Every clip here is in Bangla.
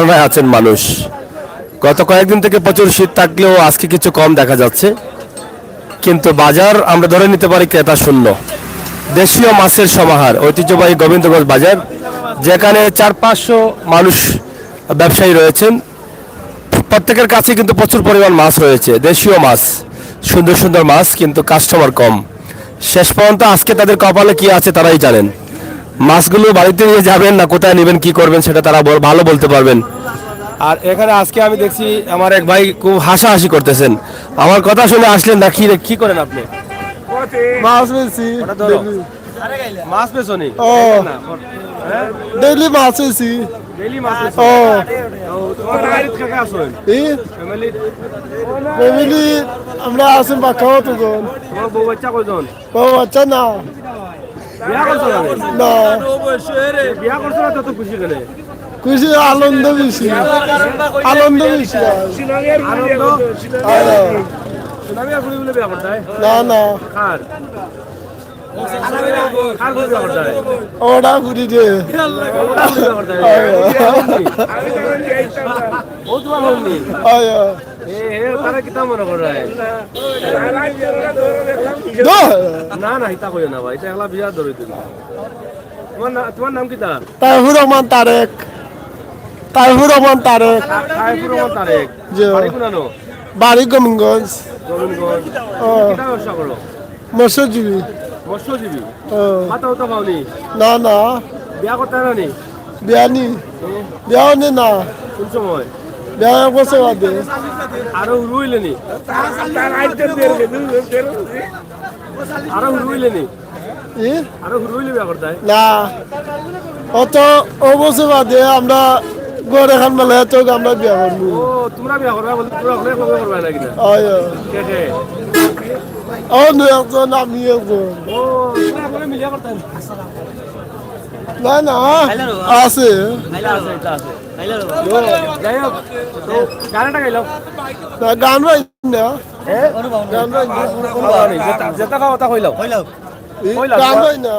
যন্ত্রণায় আছেন মানুষ। গত কয়েকদিন থেকে প্রচুর শীত থাকলেও আজকে কিছু কম দেখা যাচ্ছে, কিন্তু বাজার আমরা ধরে নিতে পারি ক্রেতা শূন্য। দেশীয় মাছের সমাহার ঐতিহ্যবাহী গোবিন্দগঞ্জ বাজার, যেখানে 400-500 মানুষ ব্যবসায়ী রয়েছেন। প্রত্যেকের কাছে কিন্তু প্রচুর পরিমাণ মাছ রয়েছে, দেশীয় মাছ, সুন্দর সুন্দর মাছ, কিন্তু কাস্টমার কম। শেষ পর্যন্ত আজকে তাদের কপালে কি আছে তারাই জানেন। মাছগুলো বাড়িতে নিয়ে যাবেন না কোথায় নেবেন, কি করবেন সেটা তারা ভালো বলতে পারবেন। আর এখানে আজকে আমি দেখছি আমার এক ভাই খুব হাসাহাসি করতেছেন। আমার কথা শুনে আসলেন না, কি করেন আপনি? মাছ বেশি মাছ পেছনে ও ডেইলি মাছ বেশি ও ফ্যামিলি আমরা আসুন বাক্কাও তো কোন বউ বাচ্চা কয়জন? ও আচ্ছা না বিয়া করছো না? না বিয়া করছো না তো খুশি করে? খুশি আনন্দ বেশি আনন্দ বেশি আনন্দ আহ, সুনামি আর বলে বিয়া করতে হয়? না না কার কার বলে বিয়া করতে হয়? ওটা ঘুরি যে ও তোমার হননি? তারা কিতা মনে করে? না না হিতা কইও না ভাই, এটা একলা বিয়া ধরে তুমি। তোমার নাম কিতা? তাইফুর রহমান তারেক তাইফুর রহমান তারেক সাইফুর রহমান তারেক। জি। বাড়ি কোনানো? বাড়ি গোবিন্দগঞ্জ গোবিন্দগঞ্জ। ও কিতা ব্যবসা করো? মৎস্যজীবী মৎস্যজীবী। ও মাথা উতা পাওনি? না না বিয়া করতে হয় না? বিয়ানি বিয়াও নে না কোন সময়? বিয়া এক বছর বাদে আরো রুইলেনি? আরো রুইলেনি? ই? আরো রুইলে বিয়া করতে হয়? না অত ও বছর বাদে আমরা গড় এখান মেলে তো আমরা বিয়া করবো ও তোমরা বিয়া করবা বলে তোমরা ওখানে কবে করবা না কিনা? কে কে? ও নু একজন আমি একজন ও তোমরা ওখানে মিলিয়া করতে হয়? না না আছে আছে, এটা আছে। যাই হোক, তো গানটা গাইলাম। না গান বাই না গান বাই যেটা খাওয়া তা কইলাম। গান বাই না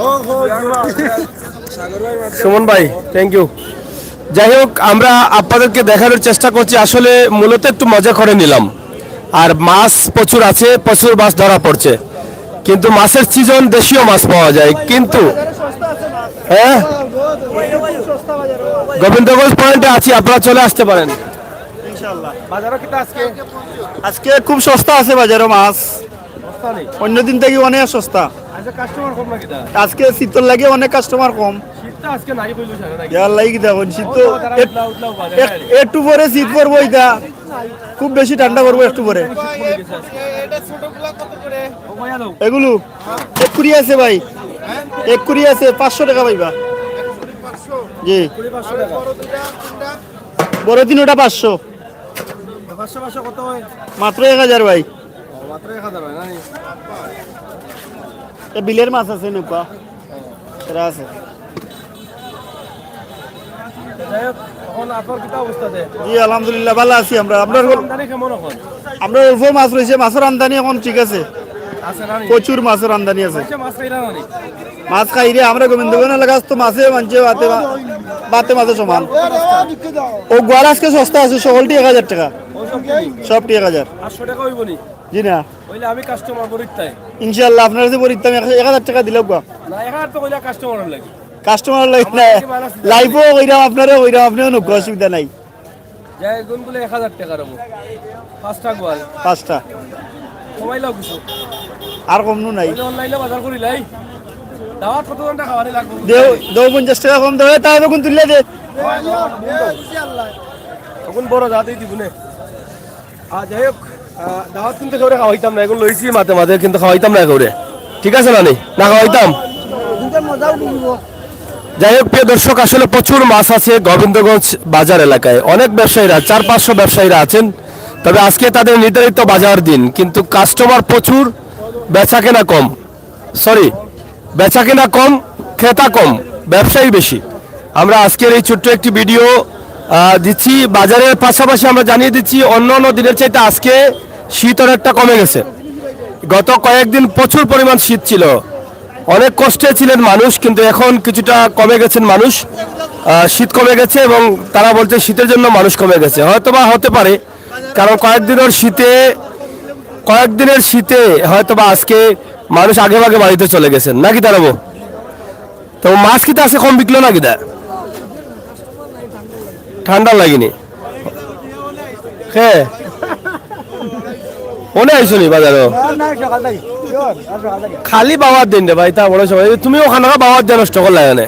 ও হো সুমন ভাই, থ্যাংক ইউ। যাই হোক, আমরা আপনাদেরকে দেখানোর চেষ্টা করছি, আসলে মূলত একটু মজা করে নিলাম। আর মাছ প্রচুর আছে, প্রচুর মাছ ধরা পড়ছে, কিন্তু মাছের সিজন দেশীয় মাছ পাওয়া যায়। কিন্তু হ্যাঁ, গোবিন্দগঞ্জ পয়েন্টে আছি, আপনারা চলে আসতে পারেন। বাজারও কিন্তু আজকে খুব সস্তা আছে বাজারে মাছ, অন্য দিন থেকে অনেক সস্তা। কাস্টমার কম নাকি? আজকে শীতল লাগে অনেক কাস্টমার কম। শীতটা আজকে নাই কইলো সারা নাকি? ইয়ার লাগি দেখুন শীত তো একটু পরে শীত পড়বো, এটা খুব বেশি ঠান্ডা করবো একটু পরে। এগুলো এক কুড়ি আছে ভাই, এক কুড়ি আছে, 500 টাকা পাইবা। জি বড় দিন ওটা 500, কত হয়? মাত্র 1000 ভাই। মাত্র 1000 হয় না? এ বিলের মাছ আছে নৌকা এরা আছে। যাই হোক, এখন আপনার কিতা অবস্থা দেয়? জি আলহামদুলিল্লাহ ভালো আছি আমরা। আপনার আমদানি কেমন এখন? আমরা অল্প মাছ রয়েছে, মাছের আমদানি এখন ঠিক আছে, আছে না? প্রচুর মাছের আমদানি আছে। মাছ খাইলা না? মাছ খাই রে আমরা গোবিন্দগঞ্জ এলাকা তো মাছে মানছে বাতে মাছে সমান। ও গোয়ার আজকে সস্তা আছে, সকলটি 1000 টাকা, সবটি 1000। 800 টাকা হইব নি? জি না হইলে আমি কাস্টমার পরিত্যাই ইনশাল্লাহ আপনার কাছে পরিত্যাগ 1000 টাকা দিলে গা না, 1000 তো কইলা কাস্টমার লাগে। কাস্টমার লাইফ না লাইফও কইরাম আপনারও কইরাম, আপনিও নুক অসুবিধা নাই। যাই গুনগুলো 1000 টাকা রব, 5টা গোয়াল, 5টা কমাই লাও কিছু। আর কম নু নাই। অনলাইনে বাজার করিলাই দাওয়াত কত ঘন্টা খাওয়ানি লাগবে? দেও 50 টাকা কম দেবে, তাই এখন তুললে দে তখন বড় দাঁতই দিব নে। আর যাই হোক, দাওয়াত কিন্তু করে খাওয়াইতাম না, এখন লইছি মাঝে মাঝে, কিন্তু খাওয়াইতাম না করে। ঠিক আছে না? না খাওয়াইতাম। যাই হোক প্রিয় দর্শক, আসলে প্রচুর মাছ আছে গোবিন্দগঞ্জ বাজার এলাকায়। অনেক ব্যবসায়ীরা 400-500 ব্যবসায়ীরা আছেন, তবে আজকে তাদের নির্ধারিত বাজার দিন, কিন্তু কাস্টমার প্রচুর, বেচা কেনা কম। সরি, বেচা কেনা কম, ক্রেতা কম, ব্যবসায়ী বেশি। আমরা আজকের এই ছোট্ট একটি ভিডিও দিচ্ছি। বাজারের পাশাপাশি আমরা জানিয়ে দিচ্ছি অন্য অন্য দিনের চাইতে আজকে শীত অনেকটা কমে গেছে। গত কয়েকদিন প্রচুর পরিমাণ শীত ছিল, অনেক কষ্টে ছিলেন মানুষ, কিন্তু এখন কিছুটা কমে গেছেন মানুষ। শীত কমে গেছে এবং তারা বলছে শীতের জন্য মানুষ কমে গেছে, হয়তোবা হতে পারে, কারণ কয়েকদিনের শীতে হয়তোবা আজকে মানুষ আগে ভাগে বাড়িতে চলে গেছেন নাকি দাঁড়াবো। তো মাছ কিতা আছে কম বিকলো নাকি দা, ঠান্ডা লাগেনি হ্যাঁ মনে আইসো নি বাজারও খালি বাবার দিন রে ভাই, তা বড় সবাই তুমি ওখানে বাবার দিয়ে নষ্ট করলে এখানে,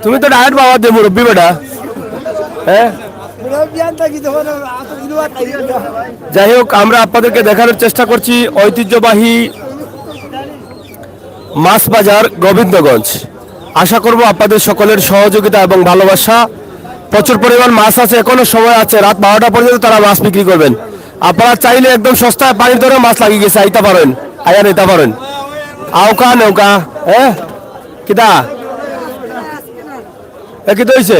তুমি তো ডাইরেক্ট বাবার দিয়ে মুরব্বী বেটা হ্যাঁ। যাই হোক, আমরা আপনাদেরকে দেখানোর চেষ্টা করছি ঐতিহ্যবাহী মাছ বাজার গোবিন্দগঞ্জ। আশা করব আপনাদের সকলের সহযোগিতা এবং ভালোবাসা। প্রচুর পরিমাণ মাছ আছে, এখনো সময় আছে, রাত 12টা পর্যন্ত তারা মাছ বিক্রি করবেন। আপনারা চাইলে একদম সস্তায় পানির দরে মাছ লাগিয়ে গেছে, আইতে পারেন, আয়া নিতে পারেন। আউকা নৌকা হ্যাঁ কিতা কিতা হয়েছে,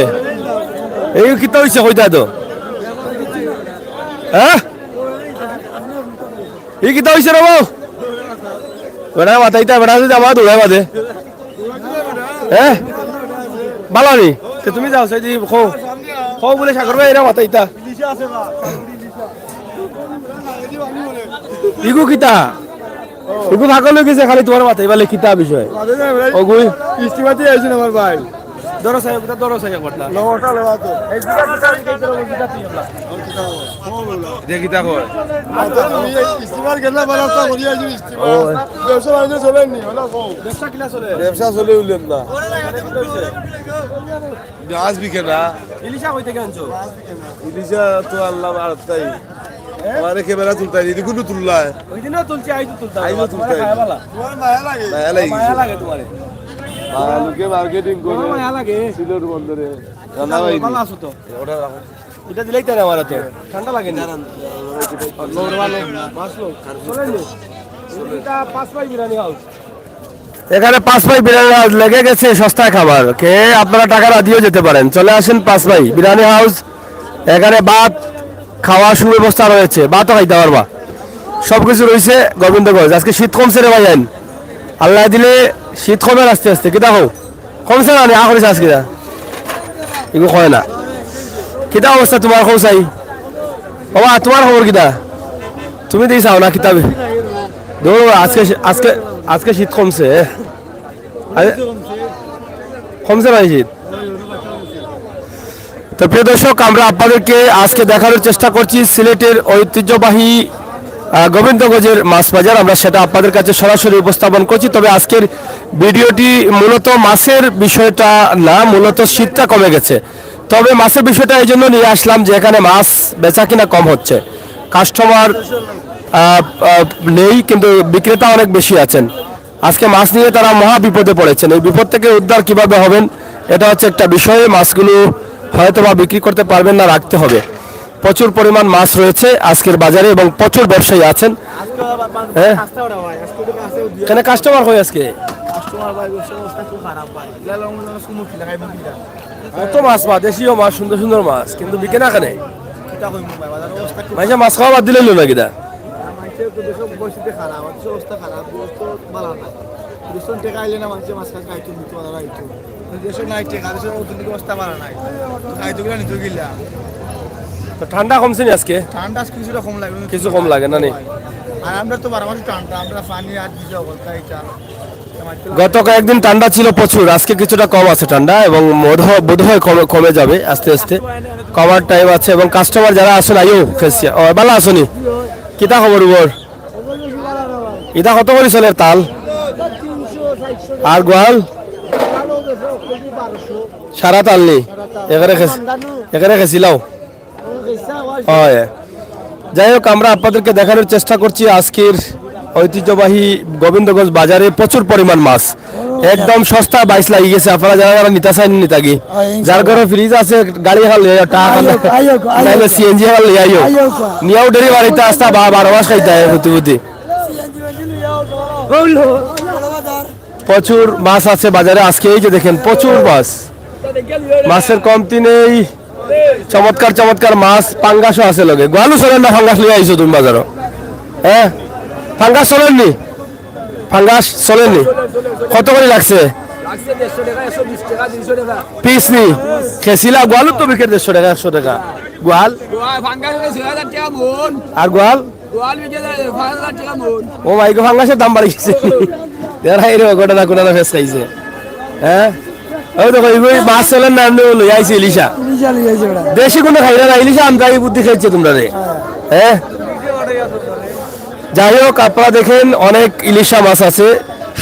এই কিতা হয়েছে কইতা তো হ্যাঁ এই কিতা হয়েছে রে বউ বেড়া মাথাইতা বেড়া যদি আমার দৌড়াই বাদে হ্যাঁ ভালো নি তুমি যাও সেই খো বলে সাগর ভাই এরা মাথাইতা ইগু কিতা ইগু ভাগল গেছে খালি তোমার মাথায় বলে কিতা বিষয় ওগুই ইস্তিমাতি আইছেন আমার ভাই দরো সাহেব করতা নটা লেবা তো দেখিতা কয় ইস্তিমার গেলা বারাস্তা করি আইছি ইস্তিমা ব্যবসা বাণিজ্য চলেন নি হলো কও ব্যবসা কিলা চলে ব্যবসা চলে উলেন না গাছ বিকে না ইলিশা কইতে আনছো ইলিশা তো আল্লাহ আর তাই আমারে ক্যামেরা তুলতাই দিদি কোন তুললা ওই দিনও তুলছি আইতো তুলতা আইতো তুলতাই খায়া বালা তোমার মায়া লাগে মায়া লাগে তোমারে লোকে মার্কেটিং করে মায়া লাগে সিলোর বন্দরে জানা ভাই ভালো আছো তো ওটা রাখো এটা দিলেই তারে আমার তো ঠান্ডা লাগে না লোর ভালো মাছ লোক চলে নি এটা 5 পাই বিরিয়ানি হাউস এখানে 5 পাই বিরিয়ানি হাউস লেগে গেছে সস্তা খাবার কে আপনারা টাকা দিয়েও যেতে পারেন, চলে আসেন 5 পাই বিরিয়ানি হাউস। এখানে ভাত খাওয়ার সুব্যবস্থা রয়েছে, ভাতও খাইতে পারবা, সবকিছু রয়েছে গোবিন্দগঞ্জ। আজকে শীত কমছে রে ভাইয়ান, আল্লাহ দিলে শীত কমে আস্তে আস্তে কিতা হোক কমছে না নি আখরিস আজকে এগুলো হয় না। কিতা অবস্থা তোমার খবর চাই বাবা, তোমার খবর কিতা তুমি দিয়ে চাও না কিতাবে ধরো আজকে আজকে আজকে শীত কমছে কমছে ভাই শীত। তো প্রিয় দর্শক, আমরা আপনাদেরকে আজকে দেখানোর চেষ্টা করছি সিলেটের ঐতিহ্যবাহী গোবিন্দগঞ্জের মাছ বাজার, আমরা সেটা আপনাদের কাছে সরাসরি উপস্থাপন করছি। তবে আজকের ভিডিওটি মূলত মাছের বিষয়টা না, মূলত শীতটা কমে গেছে। তবে মাছের বিষয়টা এই জন্য নিয়ে আসলাম যে এখানে মাছ বেচা কিনা কম হচ্ছে, কাস্টমার নেই কিন্তু বিক্রেতা অনেক বেশি আছেন। আজকে মাছ নিয়ে তারা মহা বিপদে পড়েছেন, এই বিপদ থেকে উদ্ধার কিভাবে হবেন এটা হচ্ছে একটা বিষয়। মাছগুলো হয়তো বা বিক্রি করতে পারবেন না, রাখতে হবে। প্রচুর পরিমাণ মাছ রয়েছে আজকের বাজারে এবং প্রচুর ব্যবসায়ী আছেন। হ্যাঁ কেন কাস্টমার হয় আজকে কত মাছ পা দেশীয় মাছ, সুন্দর সুন্দর মাছ, কিন্তু বিকে না কেন মাছ খাওয়া বাদ দিলে না কিনা ঠান্ডা কমছে নি আজকে? ঠান্ডা কিছুটা কম লাগে, কিছু কম লাগে না নি? আর আমরা তো 12 মাস ঠান্ডা, আমরা পানি আর দিতে অবস্থা এটা গত কয়েকদিন ঠান্ডা ছিল প্রচুর, আজকে কিছুটা কম আছে ঠান্ডা এবং বোধহয় কমে যাবে আস্তে আস্তে, কমার টাইম আছে। এবং কাস্টমার যারা আসেন আইও খেয়েছে ও ভালো আসনি কিতা খবর উপর ইটা কত করে চলে তাল আর গোয়াল সারা তাল নি এখানে খেয়েছিলাম। যাই হোক, আমরা আপনাদেরকে দেখানোর চেষ্টা করছি আজকের ঐতিহ্যবাহী গোবিন্দগঞ্জ বাজারে প্রচুর পরিমাণ মাছ একদম সস্তা 22 লাগি গেছে। আপনারা যারা যারা নিতে চান নিতে গিয়ে, যার ঘরে ফ্রিজ আছে গাড়ি টাকা সিএনজি নিয়েও ডেলিভারিতে আসতা 12 মাস খাইতে হয় হুতি। প্রচুর মাছ আছে বাজারে আজকে, এই যে দেখেন প্রচুর মাছ, মাছের কমতি নেই। চমৎকার চমৎকার মাছ, পাঙ্গাসও আছে লগে। গোয়ালু চলেন না, ফাঙ্গাস লিয়ে আইছো তুমি বাজারও? হ্যাঁ ফাঙ্গাস চলেন নি? ফাঙ্গাস চলেনি, কত করে লাগছে পিস নি? খেসিলা গোয়াল তো বিকেট 150 টাকা 100 টাকা গোয়াল, আর গোয়াল ও ভাই গো ফাঙ্গাসের দাম বাড়ি গেছে গোটা কোনা ফেস খাইছে। হ্যাঁ ওই দেখো এই মাছ চলেন না লই আইছে ইলিশা, দেশি কোনো খাই না ইলিশা আমদানি বুদ্ধি খাইছে তোমরা রে। হ্যাঁ যাই হোক আপনারা দেখেন অনেক ইলিশা মাছ আছে,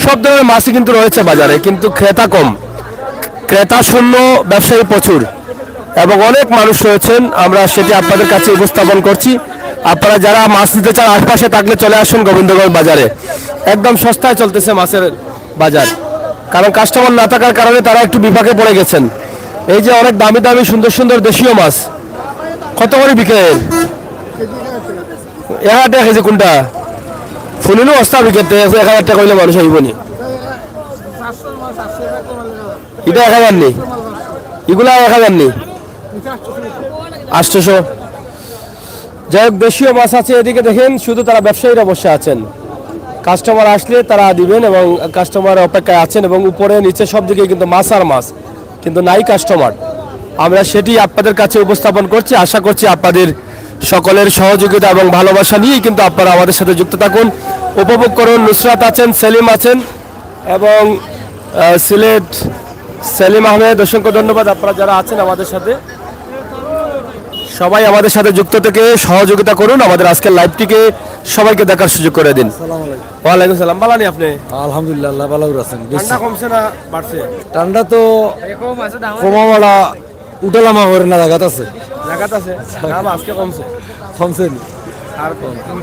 সব ধরনের মাছই কিন্তু রয়েছে বাজারে, কিন্তু ক্রেতা কম, ক্রেতা শূন্য, ব্যবসায়ী প্রচুর এবং অনেক মানুষ রয়েছেন। আমরা সেটি আপনাদের কাছে উপস্থাপন করছি। আপনারা যারা মাছ নিতে চান আশপাশে থাকলে চলে আসুন গোবিন্দগঞ্জ বাজারে, একদম সস্তায় চলতেছে মাছের বাজার, কারণ কাস্টমার না থাকার কারণে তারা একটু বিপাকে পড়ে গেছেন। এই যে অনেক দামি দামি সুন্দর সুন্দর দেশীয় মাছ কত করে বিকেল? 1000 টাকা কেজি কোনটা? ফুলিনো অস্তা বিকেতে 1000 টাকা কইলে মানুষ আইবনি। এটা 1000 নেই, এগুলা 1000 নেই, 800। যাই হোক দেশীয় মাছ আছে এদিকে দেখেন, শুধু তারা ব্যবসায়ীরা বসে আছেন, কাস্টমার আসলে তারা দিবেন এবং কাস্টমার অপেক্ষায় আছেন এবং উপরে নিচে সব দিকে কিন্তু মাছ আর মাছ, কিন্তু নাই কাস্টমার। আমরা সেটি আপনাদের কাছে উপস্থাপন করছি, আশা করছি আপনাদের সকলের সহযোগিতা এবং ভালোবাসা নিয়েই কিন্তু আপনারা আমাদের সাথে যুক্ত থাকুন, উপভোগ করুন। নুসরাত আছেন, সেলিম আছেন এবং সিলেট সেলিম আহমেদ, অসংখ্য ধন্যবাদ আপনারা যারা আছেন আমাদের সাথে। সবাই আমাদের সাথে যুক্ত থেকে সহযোগিতা করুন, আমাদের আজকের লাইভটিকে সবাইকে দেখার সুযোগ করে দিন। ওয়ালাইকুম সালাম, বালানি আপনি? আলহামদুলিল্লাহ আল্লাহ ভালো আছেন। ঠান্ডা কমছে না বাড়ছে? ঠান্ডা তো কমাওয়ালা উঠালামা করে না জায়গাত আছে, জায়গাত আছে, দাম আজকে কমছে। কমছে নি? আর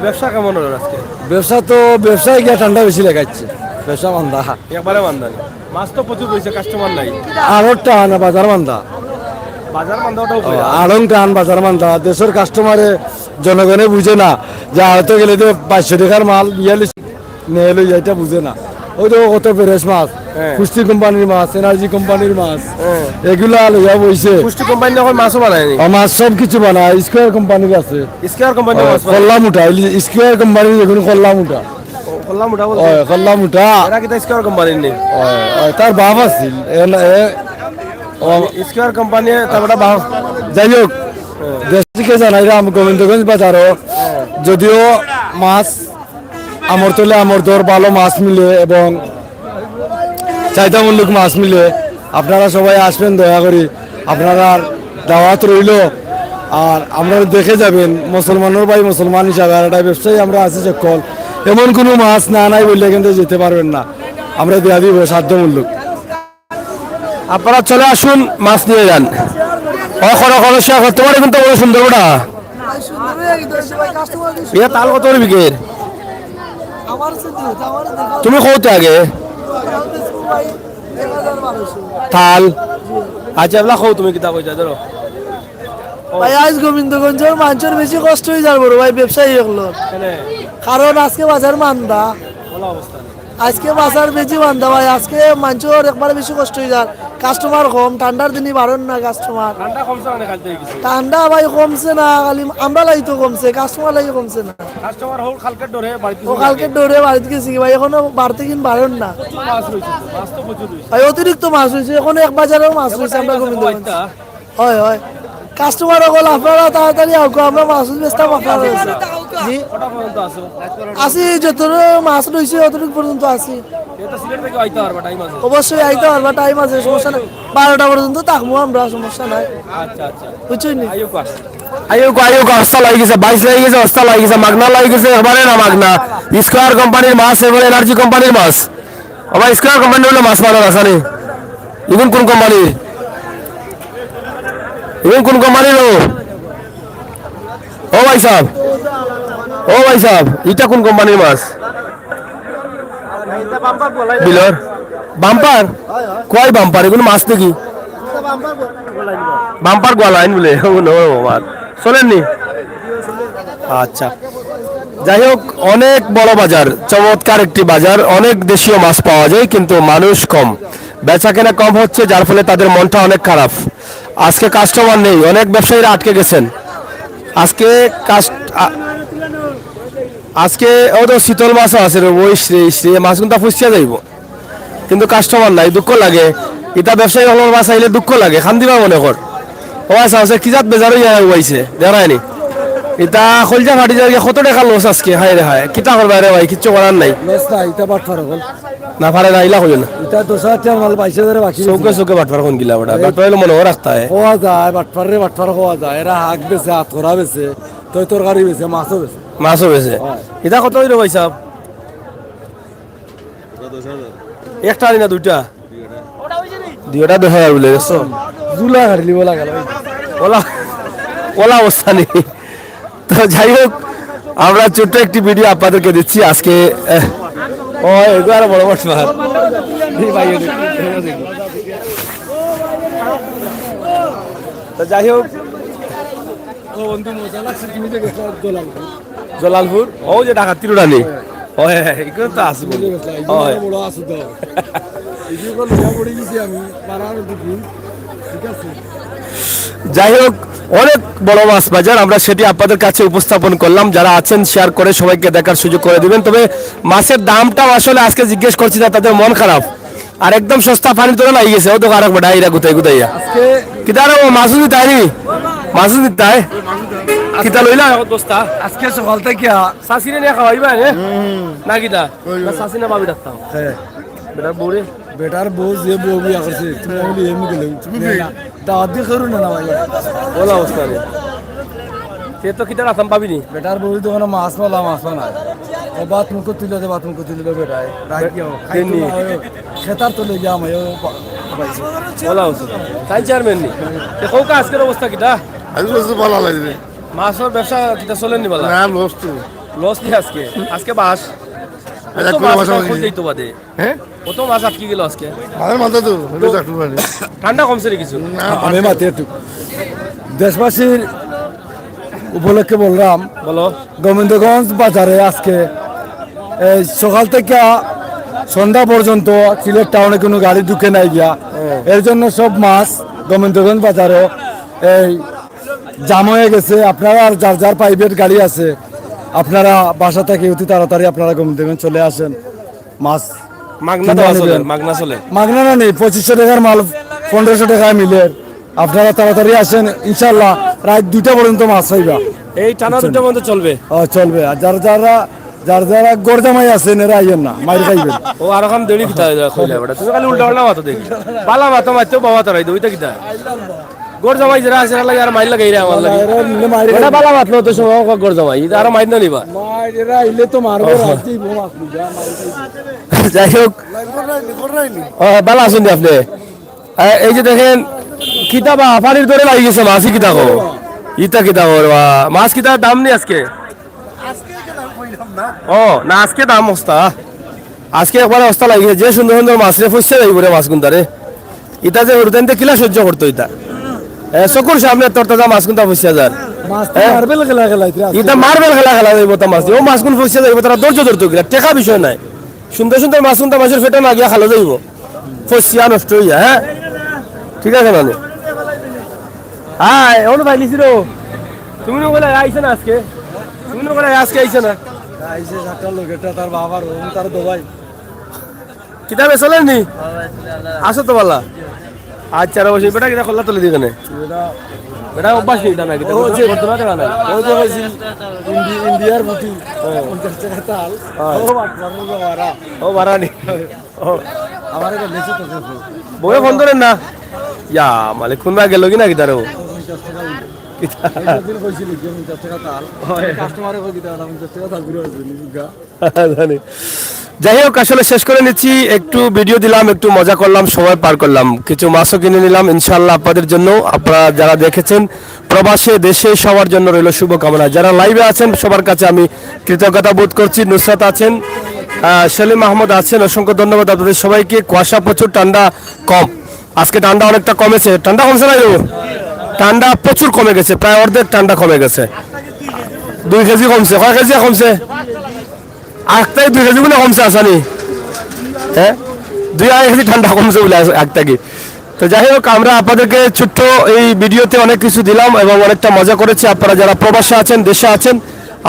ব্যবসা কেমন হলো আজকে? ব্যবসা তো ব্যবসায় গিয়ে ঠান্ডা বেশি লাগাচ্ছে, ব্যবসা মান্দা, একবারে মান্দানি। মাছ তো প্রচুর হয়েছে, কাস্টমার নাই। আরো টান বাজার মান্দা, বাজার মান্দাটাও আরং টান বাজার মান্দা। দেশের কাস্টমারে জনগণে বুঝে না যে হয়তো গেলে তো 500 টাকার মাল 42 নিয়ে এলো, এটা বুঝে না। ওই তো কত ফ্রেশ মাছ, পুষ্টি কোম্পানির মাছ, এনার্জি কোম্পানির মাছ, এগুলা লইয়া বইছে। পুষ্টি কোম্পানি এখন মাছও বানায়নি, মাছ সব কিছু বানায়। স্কোয়ার কোম্পানির আছে, স্কয়ার কোম্পানি মাছ কল্লা মুঠা, স্কোয়ার কোম্পানির দেখুন কল্লা মুঠা, কল্লা মুঠা বলতে কল্লা মুঠা এরা কি স্কয়ার কোম্পানির নেই? তার বাপ আছিল। স্কয়ার কোম্পানি তারপরে যাই হোক দেশ থেকে জানাইলাম গোবিন্দগঞ্জ বাজারও যদিও মাছ আমর তোলে আমর দর ভালো মাছ মিলে এবং চাহিদামূলক মাছ মিলে। আপনারা সবাই আসবেন, দয়া করি আপনারা দাওয়াত রইল। আর আমরা দেখে যাবেন মুসলমানের ভাই মুসলমান হিসাবে, আর একটা ব্যবসায়ী আমরা আছি সকল, এমন কোনো মাছ না নাই বললে কিন্তু যেতে পারবেন না, আমরা দেওয়া দিব সাধ্যমূলক। আপনারা চলে আসুন, মাছ নিয়ে যান। শেয়ার করতে পারে কিন্তু বড় সুন্দর ওটা। এটা তাল কত করে বিকের? তুমি কত আগে তাল? আচ্ছা এগুলা খাও, তুমি কিতা কইতা ধরো ভাই আজ গোবিন্দগঞ্জের মানুষের বেশি কষ্ট হয়ে যাবে ভাই ব্যবসায়ী এগুলো, কারণ আজকে বাজার মান্দা, আজকে বাজার বেশি মান্দা ভাই। আজকে মানুষের একবারে বেশি কষ্ট হয়ে যায়, কাস্টমার কম, ঠান্ডার দিনই বাড়ন না কাস্টমার। ঠান্ডা ভাই কমছে না, খালি আমরা লাগি তো কমছে, কাস্টমার লাগি কমছে না। কালকে ডরে বাড়িতে গেছি ভাই, এখনো বাড়তে কিন বাড়ন না ভাই, অতিরিক্ত মাছ হয়েছে, এখন এক বাজারেও মাছ হয়েছে। আমরা গোবিন্দগঞ্জ হয় হয় কাস্টমার হল আপনারা তাড়াতাড়ি আউক, আমরা মাছ বেচতাম আপনারা জি আসি, যত মাছ রয়েছে অতটুকু পর্যন্ত আসি। অবশ্যই আইতে পারবা, টাইম আছে, সমস্যা নাই। 12টা পর্যন্ত থাকবো আমরা, সমস্যা নাই। বুঝছেন অস্তা লাগি গেছে, 22 লাগি গেছে, অস্তা লাগি গেছে, মাগনা লাগি গেছে, এবারে না মাগনা। স্কয়ার কোম্পানির মাছ এবং এনার্জি কোম্পানির মাছ। আবার স্কয়ার কোম্পানির হলো মাছ বানার আছে এখন কোন কোম্পানির? এখন কোন কোম্পানির? ও ভাই সাহেব, ও ভাই সাহেব, এটা কোন কোম্পানির মাছ? বিলর বাম্পার? কয় বাম্পার? এগুলো মাছ নাকি? বাম্পার গোয়ালাইন বলে শোনেননি? আচ্ছা যাই হোক, অনেক বড় বাজার, চমৎকার একটি বাজার, অনেক দেশীয় মাছ পাওয়া যায় কিন্তু মানুষ কম, বেচা কেনা কম হচ্ছে, যার ফলে তাদের মনটা অনেক খারাপ। আজকে কাস্টমার নেই, অনেক ব্যবসায়ীরা আটকে গেছেন। আজকে ও তো শীতল মাছ আছে রে, ওই শ্রী মাছ কিন্তু ফুসিয়া যাইব, কিন্তু কাস্টমার নাই, দুঃখ লাগে। ইটা ব্যবসায়ী হলার মাছ আইলে দুঃখ লাগে, খান দিবা মনে কর। ও আচ্ছা আছে কি জাত বেজার হইছে দেখায়নি, ইটা খলজা ফাটি যায়, কত টাকা লস আজকে, হায় রে হায়, কিতা করবা রে ভাই, কিচ্ছু করার নাই। লস না, এটা বাটফার হল। না পারে না, ইলা কইল না, এটা 10,000 মাল 22,000 বাকি চৌকে চৌকে বাটবার কোন গিলা বড়া, বাটবার মনে হয় রাখতা হয়। হওয়া যায়, বাটফার হওয়া যায়। এরা হাঁক বেছে, আতরা বেছে, তরকারি বেছে, মাছও বেছে। মাছও বেছে, ইটা কত হইল ভাই সাহেব? একটা আনি না দুইটা? দুইটা 10,000 বলে দেখছো, জুলা হারি লিব লাগাল। ওলা ওলা অবস্থা নেই। তো যাই হোক, আমরা ছোট্ট একটি ভিডিও আপনাদেরকে দিচ্ছি আজকে। ও এগুলো আরো বড় বড় মাছ। তো যাই হোক, জলালপুর ও যে ঢাকা তিরুডানি, ও এগুলো তো আসবো। যাই হোক, অনেক বড় মাছ বাজার, আমরা সেটি আপনাদের কাছে উপস্থাপন করলাম। যারা আছেন শেয়ার করে সবাইকে দেখার সুযোগ করে দিবেন। তবে মাছের দামটা আসলে আজকে জিজ্ঞেস করছি না, তাদের মন খারাপ। আর একদম সস্তা পানির তোরা লাগি গেছে, ও তো আরেক বড় আইরা গুতাই গুতাইয়া কিতা রে, ও মাছ দিতে আইনি, মাছ দিতে আয় কিতা লইলা দোস্তা। আজকে সকাল থেকে সাসিনে নিয়ে খাওয়াইবা না কিতা, না সাসিনা পাবি ডাকতাম বেটার বউরে, বেটার বউ যে বউ বিয়া করছে, তুমি আমি এমনি গেলে দাওয়াত দিয়ে করু না ভাই। বলা অবস্থা নেই, সে তো কিতা রাখতাম পাবিনি। বেটার বউ দোকানে মাছ পালা, মাছ পালা ও বাত মুখ তুলে দে, বাত মুখ তুলে দে বেটায় রাখিও খেতার তো লেগে আমায় বলা অবস্থা তাই চেয়ারম্যান নি কৌকা আজকের অবস্থা কিতা? আজকে ভালো লাগবে, মাছের ব্যবসা কিতা চলেন নি বলা? না লস তো লস কি আজকে? আজকে বাস আচ্ছা, কত কোনো মাছ মাছ আমাকে খুঁজতেই তো বাদে, হ্যাঁ কত মাছ আটকে গেল আজকে। মাছের মাথা তো একটু মানে ঠান্ডা কমছে রে কিছু? আমি মাতি একটু দেশবাসীর উপলক্ষে বললাম, বলো। গোবিন্দগঞ্জ বাজারে আজকে এই সকাল থেকে সন্ধ্যা পর্যন্ত সিলেট টাউনে কোনো গাড়ি ঢুকে নাই গিয়া, এর জন্য সব মাছ গোবিন্দগঞ্জ বাজারে এই জাম হয়ে গেছে। আপনারা আর যার যার প্রাইভেট গাড়ি আছে, আপনারা বাসা থেকে অতি তাড়াতাড়ি আপনারা গোবিন্দগঞ্জ চলে আসেন। মাছ মাগনা তো চলে, মাগনা চলে, মাগনা না নেই, 2500 টাকার মাল 1500 টাকায় মিলে। আপনারা তাড়াতাড়ি আসেন, ইনশাল্লাহ রাত 2টা পর্যন্ত মাছ হইবা। এই টানা 2টা পর্যন্ত চলবে? চলবে। আর যারা যারা গরজামাই আছেন এরা আইয়েন না, মাইর খাইবেন। ও আর কাম দেরি কিতা কইলা বড়, তুমি খালি উল্টা উল্টা মাতো দেখি পালা মাতো মাতো বাবা তারাই দুইটা কিতা গোর জামাই যারা আছে লাগে আর মাইর লাগাই রে আমার লাগে এটা পালা মাতলো তো সব গোর জামাই আর মাইর না নিবা, মাইরা আইলে তো মারবো রাতেই মাছ নিবা। যাই হোক ভালো আছেন আপনি? এই যে দেখেন কিতা বা পানির দরে লাগি গেছে মাছই কিতা কো ইতা কিতা করবা, মাছ কিতা দাম নেই আজকে? ও না আজকে দাম অবস্থা, আজকে একবার অবস্থা লাগিয়ে যে সুন্দর সুন্দর মাছ রে ফুসছে যাইব রে মাছ গুন্তারে, ইটা যে হরতেন কিলা সহ্য করতো ইটা চকুর সামনে তোর তাজা মাছ গুন্তা ফুসছে যার মার্বেল খেলা ইটা মার্বেল খেলা খেলা যাইব তা মাছ ও মাছ গুন ফুসছে যাইব, তারা ধৈর্য ধরতো কিনা টেকা বিষয় নাই, সুন্দর সুন্দর মাছ গুন্তা মাছের ফেটে না গিয়া খালো যাইব ফসিয়া নষ্ট হইয়া। হ্যাঁ ঠিক আছে মানে হ্যাঁ অনু ভাই লিছিল তুমি বলে আইছে না আজকে, তুমি বলে আজকে আইছে না আইসে 7টা লোক, এটা তার বাবার রুম, তার দোবাই কিতাবে চলেন নি আসো তো বলা আচ্ছা রে বসে বেটা কিতা খোলা তুলে দিই কেনে বেটা অভ্যাস নেই না কিতা করতে না দেখা নাই ও যে হইছিল ইন্ডিয়ার বুটি 50 টাকা তাল ও বাটমার বাবারা ও বারানি ও আমারে গেছে তো বয়ে ফোন ধরেন না ইয়া মালে খুনবা গেল কি না কিতা রে 50 টাকা দিন কইছিল যে 50 টাকা তাল কাস্টমারে কই দিতা 50 টাকা তাল ঘুরে আসবে নিগা জানি। যাই হোক আসলে শেষ করে নিচ্ছি, একটু ভিডিও দিলাম, একটু মজা করলাম, সময় পার করলাম, কিছু মাছও কিনে নিলাম ইনশাআল্লাহ আপনাদের জন্য। আপনারা যারা দেখেছেন প্রবাসে দেশে সবার জন্য রইল শুভকামনা, যারা লাইভে আছেন সবার কাছে আমি কৃতজ্ঞতা বোধ করছি। নুসরাত আছেন, সেলিম আহমদ আছেন, অসংখ্য ধন্যবাদ আপনাদের সবাইকে। কুয়াশা প্রচুর, ঠান্ডা কম, আজকে ঠান্ডা অনেকটা কমেছে, ঠান্ডা কমছে না ঠান্ডা প্রচুর কমে গেছে, প্রায় অর্ধেক ঠান্ডা কমে গেছে, 2 কেজি কমছে, কয় কেজি কমছে? আটটাই 2 কেজি বলে কমছে আসানি, হ্যাঁ 2 কেজি ঠান্ডা কমছে বলে আটটাকে। তো যাই হোক আমরা আপনাদেরকে ছোট্ট এই ভিডিওতে অনেক কিছু দিলাম এবং অনেকটা মজা করেছি। আপনারা যারা প্রবাসে আছেন দেশে আছেন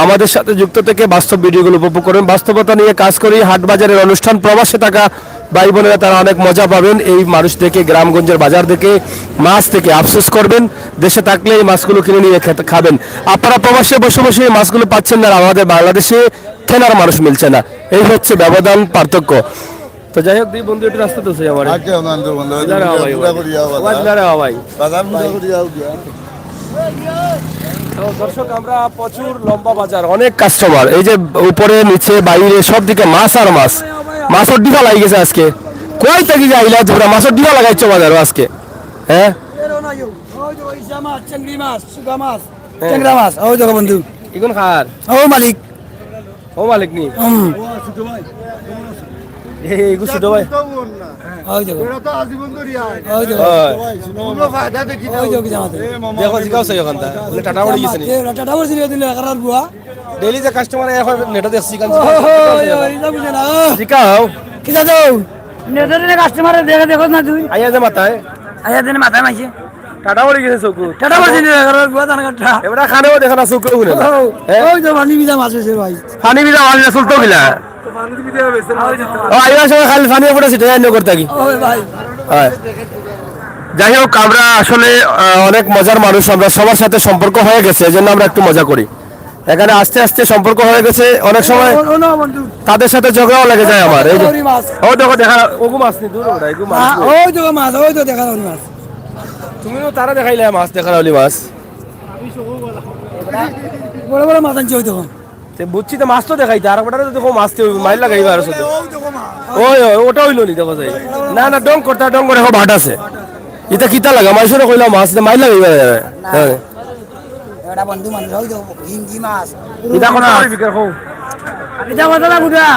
আমাদের সাথে যুক্ত থেকে বাস্তব ভিডিওগুলো উপভোগ করবেন। বাস্তবতা নিয়ে কাজ করি, হাট বাজারের অনুষ্ঠান, প্রবাসে থাকা ভাই বোনেরা তারা অনেক মজা পাবেন এই মানুষ দেখে, গ্রামগঞ্জের বাজার দেখে, মাছ থেকে আফসোস করবেন দেশে থাকলে এই মাছগুলো কিনে নিয়ে খাবেন। আপনারা প্রবাসে বসে বসে এই মাছগুলো পাচ্ছেন না, আর আমাদের বাংলাদেশে কেনার মানুষ মিলছে না, এই হচ্ছে ব্যবধান, পার্থক্য। তো যাই হোক, দুই বন্ধু একটু রাস্তা দোষে আমার ভাই। তো দর্শক, আমরা প্রচুর লম্বা বাজার, অনেক কাস্টমার, এই যে উপরে নিচে বাইরে সব দিকে মাছ আর মাছ। মাছের ডিবা লাগি গেছে আজকে, কয় থেকে যে আইলা তোমরা মাছের ডিবা লাগাইছো বাজারও আজকে? হ্যাঁ, চ্যাংরা মাছ ওই দেখো বন্ধু, ইগুন খার ও মালিক, ও মালিক নি এগু ছোট ভাই। ওই দেখো ওই দেখো দেখো জিগাও সেই ওখানটা বলে টাটা পড়ে গেছে নি টাটা বলছিল দিলে একার বুয়া ডেইলি যে কাস্টমার এখন নেটা দেখছি কান ওই জিগাও কি দাদু নেদারে কাস্টমার দেখে দেখো না তুই আইয়া যে মাথায় আয়া দিন মাথায় মাইছে টাটা পড়ে গেছে চকু টাটা বলছিল একার বুয়া দান কাটা এবারে খানেও দেখো না চকু শুনে না। ওই তো পানি বিজা মাছ হইছে ভাই, পানি বিদা মাছ চলতো গিলা ও আইয়া সবাই খালি পানি পড়ে সিটে আইন করতে কি। ওই ভাই হ্যাঁ, যাই হোক, আমরা আসলে অনেক মজার মানুষ, আমরা সবার সাথে সম্পর্ক হয়ে গেছে, এজন্য আমরা একটু মজা করি। এখানে আস্তে আস্তে সম্পর্ক হয়ে গেছে, অনেক সময় ও না বন্ধু তাদের সাথে ঝগড়াও লেগে যায় আমার। এই যে ওই মাছ ও দেখো দেখা ওগু মাছ নি দূর ওটা এগু মাছ ওই তো মাছ ওই তো দেখা ওই মাছ তুমিও তারা দেখাইলে মাছ দেখা হলি মাছ বড় বড় মাছ আনছে ওই তখন তে বুঝছি তো মাছ তো দেখাইতে আর ওটা তো দেখো মাছ মাইল লাগাইবা আর সাথে ওই ওই ওটা হইলো নি দেখো যাই না না ডং করতে ডং করে দেখো ভাট আছে এটা কিতা লাগা মাইসরে কইলা মাছ মাইল লাগাইবা। হ্যাঁ, এটা বন্ধু মানুষ ওই তো হিন্দি মাছ এটা কোন বিকার কও এটা কত না বুড়া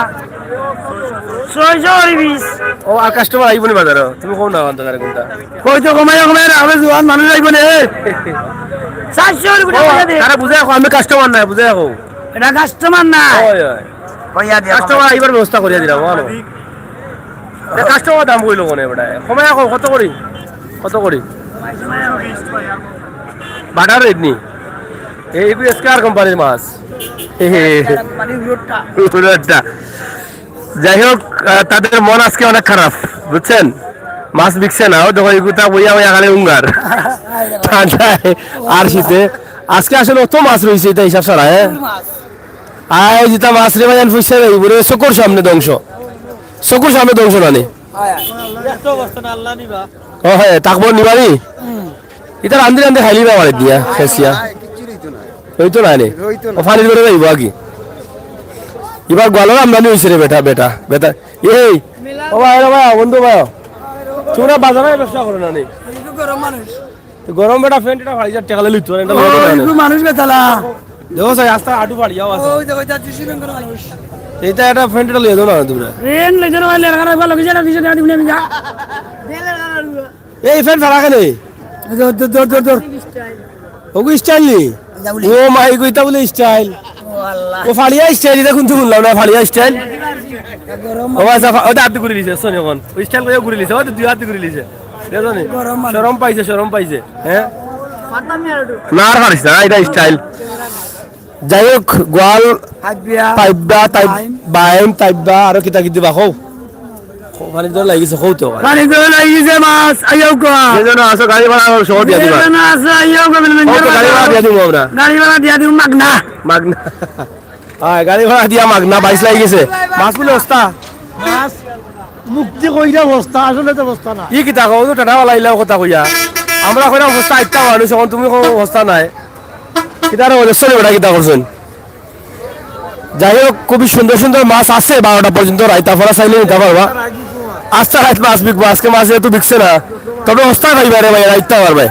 620 ও আর কাস্টমার আইবো নি বাজারে তুমি কোন না আনতে পারে কোনটা কই তো কমাই আমরা জোয়ান মানুষ আইব না 400 বুড়া কইয়া দে আরে বুঝাই আমি কাস্টমার না বুঝাই কও এটা কাস্টমার না ওই ওই কইয়া দে কাস্টমার আইবার ব্যবস্থা করিয়া দিলাম আনো এ কাস্টমার দাম কইলো কোনে বড়া সময় কও কত করি কত করি বাটার রেট নি এই স্কার কোম্পানির মাছ মানে রোডটা পুরোটা। যাই হোক, তাদের মন আজকে অনেক খারাপ বুঝছেন, মাছ বিকছে না, ও দেখো এগুতা বইয়া বইয়া খালি উঙ্গার ঠান্ডায় আর শীতে। আজকে আসলে অত মাছ রয়েছে এটা হিসাব ছাড়া। হ্যাঁ, আয় যেটা মাছ রে ভাইজান পয়সা দেই বলে চকুর সামনে ধ্বংস, চকুর সামনে ধ্বংস নানি। ও হ্যাঁ, তাকবো নিবারি এটা রান্ধি রান্ধি খাইলি না বাড়ি দিয়া খেসিয়া হইতো না নে ও ফানি করে যাইব আগে। এবার গলার আমদানি হয়েছে রে বেটা বেটা বেটা এই ও ভাই বন্ধু ভাই তোমরা বাজারে ব্যবসা করো না নি গরম মানুষ গরম বেটা ফ্যান এটা ফাড়ি যা টাকা লইতো এটা ওই মানুষ বেতালা দেখো স্যার রাস্তা আটু ফাড়ি যাও আছে ওই দেখো যাচ্ছি শ্রীলঙ্কার মানুষ এইটা এটা ফ্যান এটা লইয়া দাও না তোমরা ট্রেন লইতে না হইলে এখানে ভালো কিছু না কিছু না দিবি আমি যা এই ফ্যান ফাড়া কেন দর দর দর দর ওগু স্টাইল নি ও মাই কইতা বলে স্টাইল ও ফাড়িয়া স্টাইল এটা কিন্তু শুনলাম না ফাড়িয়া স্টাইল ও আচ্ছা ওটা হাত ঘুরে লিছে শোন এখন ওই স্টাইল করে ঘুরে লিছে ও দুই হাত ঘুরে লিছে দেখো নি শরম পাইছে হ্যাঁ না আর ফাড়িস না এটা স্টাইল। যাই হোক, গোয়াল পাইবা বাইম তাইবা আর কিতা কিতি বাখো পানি দর লাগিছে কৌতো পানি করে লাগিছে মাছ আইও কো সেজন্য আসো গাড়ি ভাড়া শহর দিয়া দিবা না আছে আইও কো গাড়ি ভাড়া দিয়া দিব আমরা গাড়ি ভাড়া দিয়া দিউ মাগনা মাগনা হ্যাঁ গাড়ি ভাড়া দিয়া মাগনা 22 লাগি গেছে মাছ বলে অবস্থা মাছ মুক্তি কইরা বস্তা আসলে তো বস্তা না ই কিতা কও তো টাটা লাইলা কথা কইয়া আমরা কইরা অবস্থা আইতা মানুষ এখন তুমি কও অবস্থা নাই কিতারে বলে চলে বড়া কিতা করছেন। যাই হোক, খুবই সুন্দর সুন্দর মাছ আছে 12টা পর্যন্ত রাইতা ফলা চাইলে নিতে পারবা। আস্তা রাত মাছ বিকবো, আজকে মাছ যেহেতু বিকছে না তবে অবস্থা খাইবা রে ভাই রাইতা পারবে।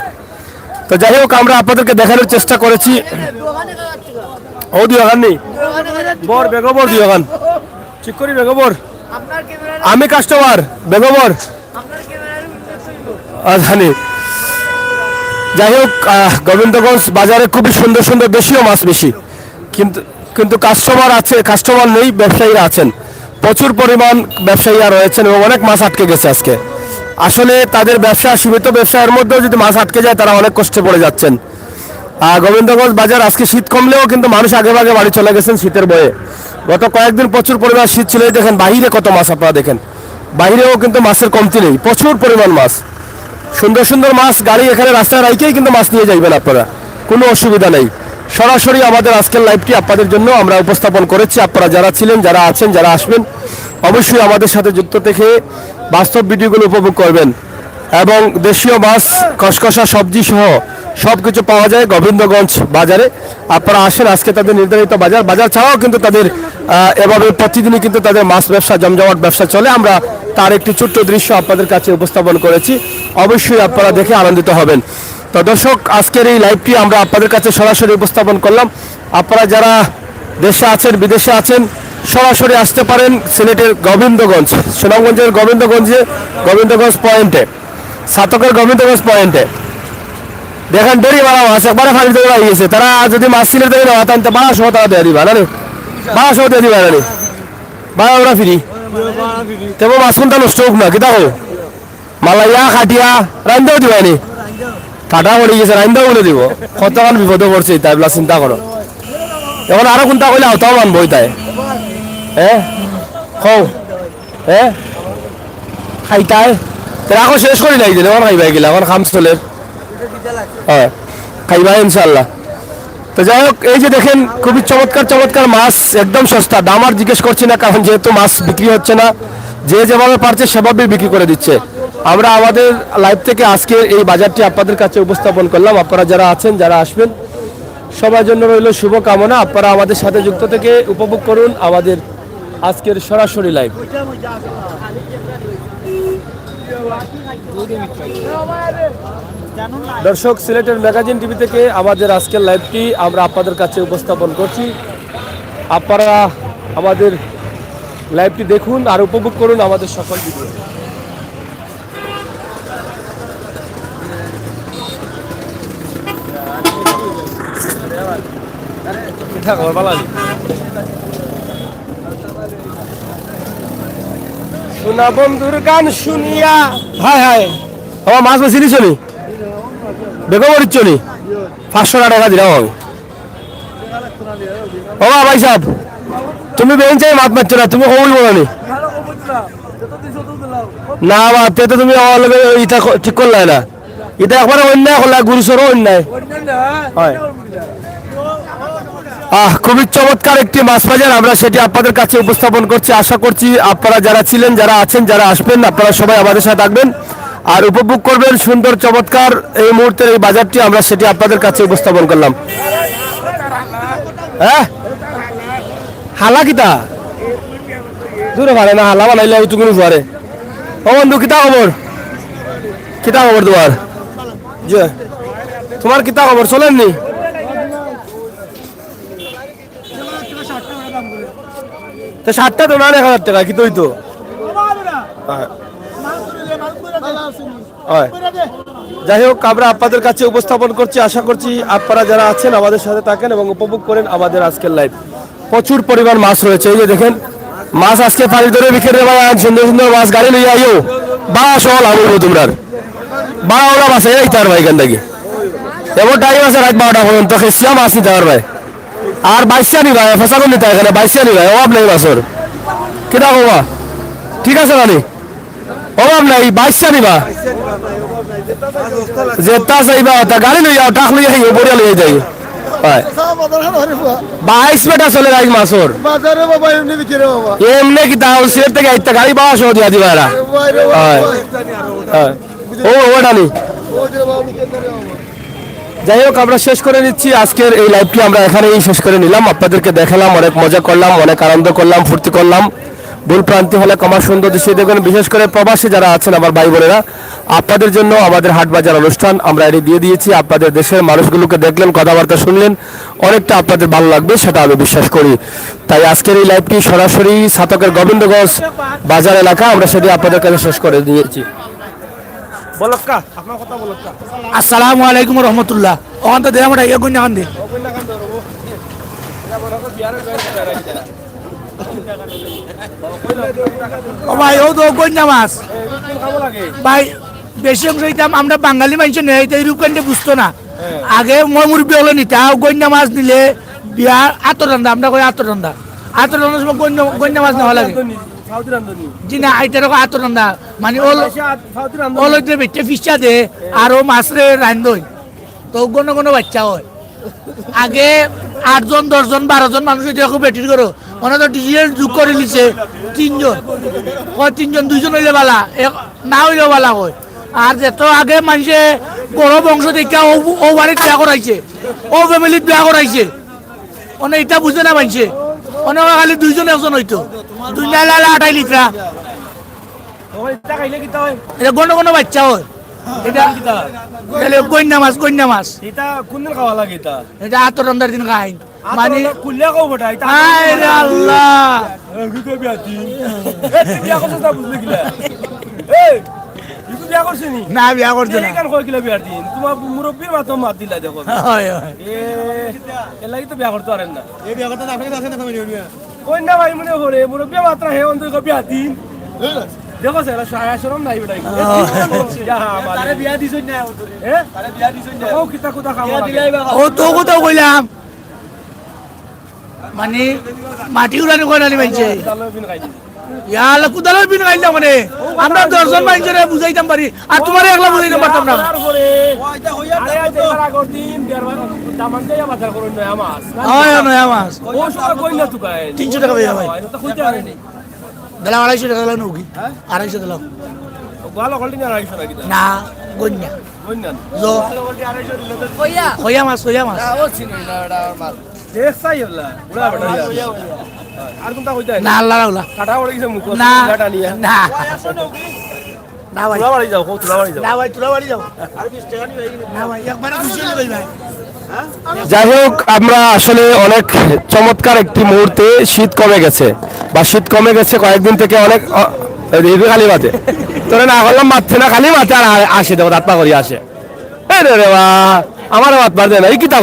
তো যাই হোক, আমরা আপনাদেরকে দেখানোর চেষ্টা করেছি। ও দুই ওখান নেই বর বেগবর দুই ওখান ঠিক করি বেগবর আমি কাস্টমার বেগবর জানি। যাই হোক, গোবিন্দগঞ্জ বাজারে খুবই সুন্দর সুন্দর দেশীয় মাছ বেশি, কিন্তু কাস্টমার আছে, কাস্টমার নেই, ব্যবসায়ীরা আছেন, প্রচুর পরিমাণ ব্যবসায়ীরা রয়েছেন এবং অনেক মাছ আটকে গেছে আজকে। আসলে তাদের ব্যবসা সীমিত ব্যবসায়ের মধ্যেও যদি মাছ আটকে যায় তারা অনেক কষ্টে পড়ে যাচ্ছেন। গোবিন্দগঞ্জ বাজার আজকে শীত কমলেও কিন্তু মানুষ আগে ভাগে বাড়ি চলে গেছেন শীতের বয়ে। গত কয়েকদিন প্রচুর পরিমাণ শীত ছিল, এই দেখেন বাইরে কত মাছ, আপনারা দেখেন বাইরেও কিন্তু মাছের কমতি নেই, প্রচুর পরিমাণ মাছ, সুন্দর সুন্দর মাছ। গাড়ি এখানে রাস্তায় রাখেই কিন্তু মাছ নিয়ে যাইবেন আপনারা, কোনো অসুবিধা নেই। সরাসরি আমাদের আজকের লাইভটি আপনাদের জন্য আমরা উপস্থাপন করেছি। আপনারা যারা ছিলেন, যারা আছেন, যারা আসবেন, অবশ্যই আমাদের সাথে যুক্ত থেকে বাস্তব ভিডিওগুলো উপভোগ করবেন। এবং দেশীয় মাছ, কসকসা সবজি সহ সব কিছু পাওয়া যায় গোবিন্দগঞ্জ বাজারে। আপনারা আসেন, আজকে তাদের নির্ধারিত বাজার ছাড়াও কিন্তু তাদের এভাবে প্রতিদিনই কিন্তু তাদের মাছ ব্যবসা, জমজমাট ব্যবসা চলে। আমরা তার একটি ছোট্ট দৃশ্য আপনাদের কাছে উপস্থাপন করেছি, অবশ্যই আপনারা দেখে আনন্দিত হবেন। তো দর্শক, আজকের এই লাইভটি আমরা আপনাদের কাছে সরাসরি উপস্থাপন করলাম। আপনারা যারা দেশে আছেন, বিদেশে আছেন, সরাসরি আসতে পারেন সিলেটের গোবিন্দগঞ্জ, সুনামগঞ্জের গোবিন্দগঞ্জ পয়েন্টে, সাতকের গোবিন্দগঞ্জ পয়েন্টে দেখেন ডেরি মারা মাছ একবারে ফাঁড়ি ধরে গিয়েছে। তারা যদি মাছ সিলেট থেকে নেওয়া তাহলে 1200 টাকা দিয়ে দিবা না, 1200 দিয়ে দিবা না, 12 ফ্রি। তেমন মাছ কোনটা নষ্ট হোক না, কিতা হোক মালাইয়া খাটিয়া রান্দাও দিবা নি, কাটা পড়ে গেছে রান্দাও বলে দিব। কতক্ষণ বিপদে পড়ছে তাই বলা চিন্তা করো। এখন আরো কোনটা কইলে আওতাও মানবই তাই, হ্যাঁ কও হ্যাঁ খাইতায় এখন শেষ করি নাই যে এখন খাইবাই গেলে এখন খাম চলে, হ্যাঁ খাইবা ইনশাল্লাহ। তো যাই হোক, এই যে দেখেন খুবই চমৎকার চমৎকার মাছ, একদম সস্তা। দাম আর জিজ্ঞেস করছি না, কারণ যেহেতু মাছ বিক্রি হচ্ছে না, যে যেভাবে পারছে সেভাবেই বিক্রি করে দিচ্ছে। আমরা আমাদের লাইভ থেকে আজকে এই বাজারটি আপনাদের কাছে উপস্থাপন করলাম। আপনারা যারা আছেন, যারা আসবেন, সবার জন্য রইল শুভ কামনা। আপনারা আমাদের সাথে যুক্ত থেকে উপভোগ করুন আমাদের আজকের সরাসরি লাইভ। দর্শক, সিলেটের ম্যাগাজিন টিভি থেকে আমাদের আজকের লাইভটি আমরা আপনাদের কাছে উপস্থাপন করছি। আপনারা আমাদের লাইভটি দেখুন আর উপভোগ করুন আমাদের সকল ভিডিও। সোনা বন্ধুর গান শুনিয়া হায় হায় আমার মাছ বেশি নিছ নি, বেগো মরিচ্ছ নি, 500 টাকা দিলাম আমি। ও ভাই সাহেব, তুমি বেঞ্চে মাছ মারছো না, তুমি কবুল বলো নি না বা তো তুমি আমার লগে ইটা ঠিক করলে না, এটা একবারে অন্যায় করলা, গুরুসর অন্যায়। হয় খুবই চমৎকার একটি মাছ বাজার, আমরা সেটি আপনাদের কাছে উপস্থাপন করছি। আশা করছি আপনারা যারা ছিলেন, যারা আছেন, যারা আসবেন, আপনারা সবাই আমাদের সাথে থাকবেন আর উপভোগ করবেন সুন্দর চমৎকার এই মুহূর্তের এই বাজারটি। আমরা সেটি আপনাদের কাছে উপস্থাপন করলাম। হ্যাঁ হালা কিতা দূরে পারে না, হালা বানাইলে তুমি পারে। ও বন্ধু কিতা খবর, কিতা খবর তোমার? তোমার কিতা খবর, চলেননি? তো 60টা তো না, 1000 টাকা কি তুই তো যাই হোক, আমরা আপনাদের কাছে উপস্থাপন করছি। আশা করছি আপনারা যারা আছেন আমাদের সাথে থাকেন এবং উপভোগ করেন আমাদের আজকের লাইভ। প্রচুর পরিমাণ মাছ রয়েছে, এই যে দেখেন মাছ আজকে পানি ধরে বিকেলে ভাই সুন্দর সুন্দর মাছ গাড়ি নিয়ে আইও, 1200 লাগবে তোমরা, 12 মাছ এই তার ভাই এখান থেকে এমন টাইম আছে রাত 12টা পর্যন্ত খেসিয়া মাছ নিতে পারবে। আর 22 নি ভাই ফেসা করে নিতে এখানে 22 নি ভাই, অভাব নেই মাছের, কিনা বাবা ঠিক আছে রানি, অভাব নাই 22 নিবা যেটা চাইবা তা গাড়ি লই যাও, টাক লই যাই বড়িয়া লই যাই। 22 বেটা চলে যাই মাছর বাজারে বাবা, এমনি বিক্রি বাবা, এমনি কি তাও সিলেট থেকে আইতা গাড়ি 1200 দিয়া দিবা এরা। ও ওটা নি। যাই হোক, আমরা শেষ করে নিচ্ছি আজকের এই লাইভটি, আমরা এখানেই শেষ করে নিলাম। আপনাদেরকে দেখালাম, অনেক মজা করলাম, অনেক আনন্দ করলাম, ফুর্তি করলাম। ভুল প্রান্তি হলে ক্ষমা সুন্দর দৃষ্টি দেখবেন। বিশেষ করে প্রবাসী যারা আছেন আমার ভাই বোনেরা, আপনাদের জন্য আমাদের হাট বাজার অনুষ্ঠান আমরা এটি দিয়ে দিয়েছি। আপনাদের দেশের মানুষগুলোকে দেখলেন, কথাবার্তা শুনলেন, অনেকটা আপনাদের ভালো লাগবে সেটা আমি বিশ্বাস করি। তাই আজকের এই লাইভটি সরাসরি সাতকের গোবিন্দগঞ্জ বাজার এলাকা, আমরা সেটি আপনাদের কাছে শেষ করে দিয়েছি। আসসালামু আলাইকুম রহমতুল্লাহ। ওখান তো দেয়া মোটা এগুন না দে ভাই, ও তো গন্যা মাছ ভাই, বেশি অংশ আমরা বাঙালি মানুষ নেই, এই রূপকান্ডে বুঝতো না। আগে মই মুরব্বী হলো নিতা গন্যা মাছ দিলে বিয়া আতর রান্দা আমরা কই আতর রান্দা সময় গন্যা মাছ নেওয়া লাগে জি না আইটার আতর রান্দা মানে ওল বেটে ফিসা দে আর ও মাছরে রান্ধই তো কোনো বাচ্চা হয় আগে 8 জন 10 জন 12 জন মানুষ দেখো বেটির করো ওনা তো ডিজিটাল যুগ করে নিছে 3 জন কয় 3 জন 2 জন হইলে বালা না হইলে বালা হয় আর যেত আগে মানুষে বড় বংশ দেখে ও বাড়ির বিয়া করাইছে ও ফ্যামিলির বিয়া করাইছে অনেক এটা বুঝে না মানছে অনেক খালি 2 জন 1 জন হইতো 2 লালা 28 লিটার এটা কোনো বাচ্চা হয় এটা গন্যা মাছ এটা কোন দিন খাওয়া লাগে এটা এটা আতর রান্দার দিন খাই মানে কুল্লা খাও বটা এটা আরে আল্লাহ গুগো বিয়াতি বিয়া করছ না বুঝলি কিলা এই ইকু বিয়া করছ নি না বিয়া করছে না কেন কই কিলা বিয়ার দিন তোমার মুরব্বি মাতো মাত দিলা দেখো হয় হয় এ লাগি তো বিয়া করতে পারেন না এই বিয়া করতে আপনাকে আছে না কই নিয়া কই না ভাই মনে করে মুরব্বি মাত্র হে অন্ত কো বিয়াতি দেখো সেরা সায়া শরম নাই বেটাই আরে বিয়া দিছই না আরে বিয়া দিছই না ও কিতা কথা খাওয়া ও তো কোথাও কইলাম মানে মাটি উড়ানি কইনানি মাইছে ইয়ালা কুদালের বিন গাইলা মানে আমরা 10 জন মাইনজরে বুঝাইতাম পারি আর তোমারে একলা বুঝাইতাম পারতাম না তারপরে আরে আজ এবার আগর দিন দেড়বার দামান দেয়া বাজার করুন নয়া মাছ হয় নয়া মাছ ও সব কই না তুকায় 300 টাকা ভাই এটা কইতে পারে নি দিলাম 250 টাকা দিলাম নৌকি 250 দিলাম ভালো কলটি না রাইছ না কিটা না গন্যা বন্যান জো ভালো কলটি 250 দিলে কইয়া মাছ ও চিনি না এটা মাছ দেখ সাই হলা উড়া বেটা আর কোনটা কইতে না আল্লাহ রাউলা কাটা পড়ে গেছে মুখ না কাটা নিয়ে না না ভাই তুলা বাড়ি যাও তুলা বাড়ি যাও না ভাই তুলা বাড়ি যাও আর 20 টাকা নিয়ে না ভাই একবার খুশি হয়ে ভাই যাই হোক আমরা আসলে অনেক চমৎকার একটি মুহূর্তে শীত কমে গেছে বা শীত কমে গেছে কয়েকদিন থেকে অনেক খালি মাঠে তোরা না করলাম মারছে না খালি মাঠে আর আসে দেখো দাঁত পা করি আসে রে বা আমার মাত মারতে না এই কিতা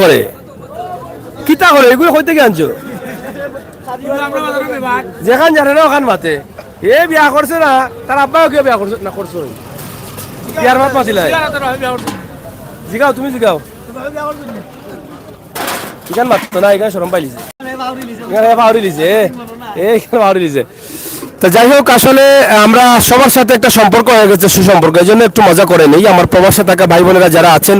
করে এগুলো কই থেকে আনছো যেখান জানে না ওখান মাতে এ বিয়া করছে না তার আব্বাও কে বিয়া করছে না করছো বিয়ার মাত মাতিলা জিগাও তুমি জিগাও ইখান মাত্র না এখানে শরম পাইলিছে এখানে পাউরি লিছে এইখানে পাউরি লিছে তো যাই হোক আসলে আমরা সবার সাথে একটা সম্পর্ক হয়ে গেছে সুসম্পর্ক এই জন্য একটু মজা করে নেই আমার প্রবাসে থাকা ভাই বোনেরা যারা আছেন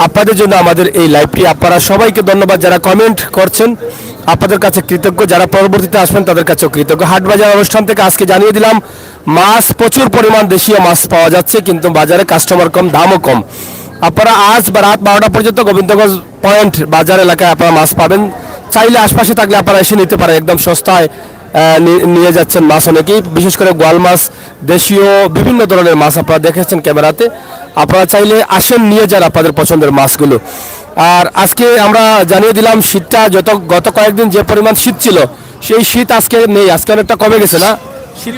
আপনাদের জন্য আমাদের এই লাইভটি আপনারা সবাইকে ধন্যবাদ যারা কমেন্ট করছেন আপনাদের কাছে কৃতজ্ঞ যারা পরবর্তীতে আসবেন তাদের কাছেও কৃতজ্ঞ হাটবাজার অনুষ্ঠান থেকে আজকে জানিয়ে দিলাম মাছ প্রচুর পরিমাণ দেশীয় মাছ পাওয়া যাচ্ছে কিন্তু বাজারে কাস্টমার কম দামও কম আপনারা আজ বা রাত 12টা পর্যন্ত গোবিন্দগঞ্জ পয়েন্ট বাজার এলাকায় আপনারা মাছ পাবেন চাইলে আশপাশে থাকলে আপনারা এসে নিতে পারেন একদম সস্তায় নিয়ে যাচ্ছেন মাছ অনেকেই বিশেষ করে গোয়াল মাছ দেশীয় বিভিন্ন ধরনের মাছ আপনারা দেখেছেন ক্যামেরাতে আপনারা চাইলে আসেন নিয়ে যান আপনাদের পছন্দের মাছগুলো আর আজকে আমরা জানিয়ে দিলাম শীতটা গত কয়েকদিন যে পরিমাণ শীত ছিল সেই শীত আজকে নেই আজকে অনেকটা কমে গেছে না শীত